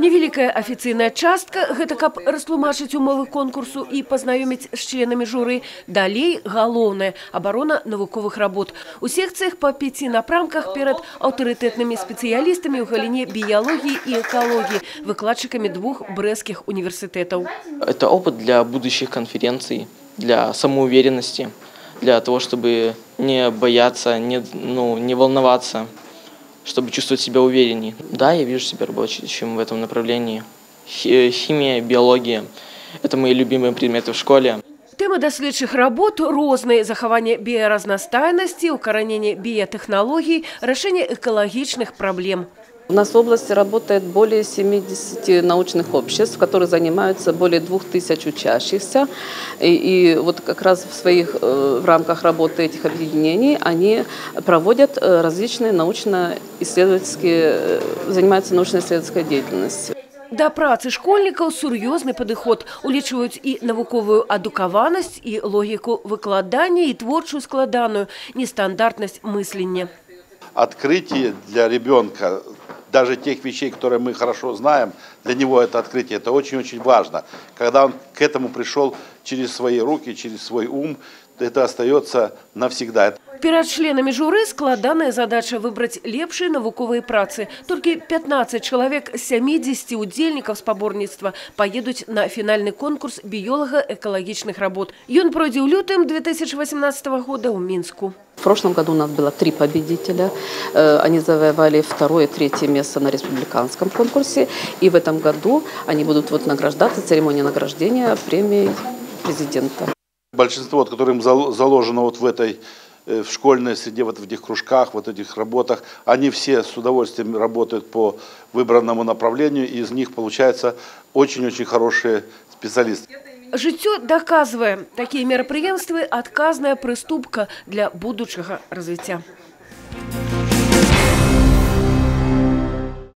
Невеликая афіцыйная частка – гэта каб растлумачыць умовы конкурсу і пазнаёміць з членамі журы. Далей галоўнае – абарона навуковых работ. У секцыях па 5 напрамках перад аўтарытэтнымі спецыялістамі ў галіне біялогіі і экалогіі, выкладчыкамі 2 брэсцкіх універсітэтаў. Это опыт для будущих конференций, для самоуверенности, для того, чтобы не бояться, не волноваться, чтобы чувствовать себя увереннее. Да, я вижу себя работающим в этом направлении. Химия, биология – это мои любимые предметы в школе. Тэмы даследчых работ розныя: захаванне біяразнастайнасці, укараненне біятэхналогій, рашэнне экалагічных праблем. У нас в области работает более 70 научных обществ, которые занимаются более 2000 учащихся. И вот как раз в рамках работы этих объединений они проводят различные занимаются научно-исследовательской деятельностью. Да працы школьнікаў сур'ёзны падыход, улічваюць і навуковую адукаванасць, і логіку выкладання, і творчую складаную нестандартнасць мыслення. Открытие для ребенка, даже тех вещей, которые мы хорошо знаем, для него это открытие, это очень-очень важно. Когда он к этому пришел через свои руки, через свой ум, это остается навсегда. Перед членами журы складаная задача выбрать лепшие навуковые працы. Только 15 человек с 70 удельников спаборніцтва поедут на финальный конкурс биолого-экологичных работ. Он пройдет в лютом 2018 года в Минску. В прошлом году у нас было 3 победителя. Они завоевали 2-е и 3-е место на республиканском конкурсе. И в этом году они будут награждаться, церемония награждения премией президента. Большинство, которым заложено в школьной среде, в этих кружках, в этих работах, они все с удовольствием работают по выбранному направлению, и из них получаются очень-очень хорошие специалисты. Жыццё доказывае, такие мерапрыемствы – адказная прыступка для будучага развіцця.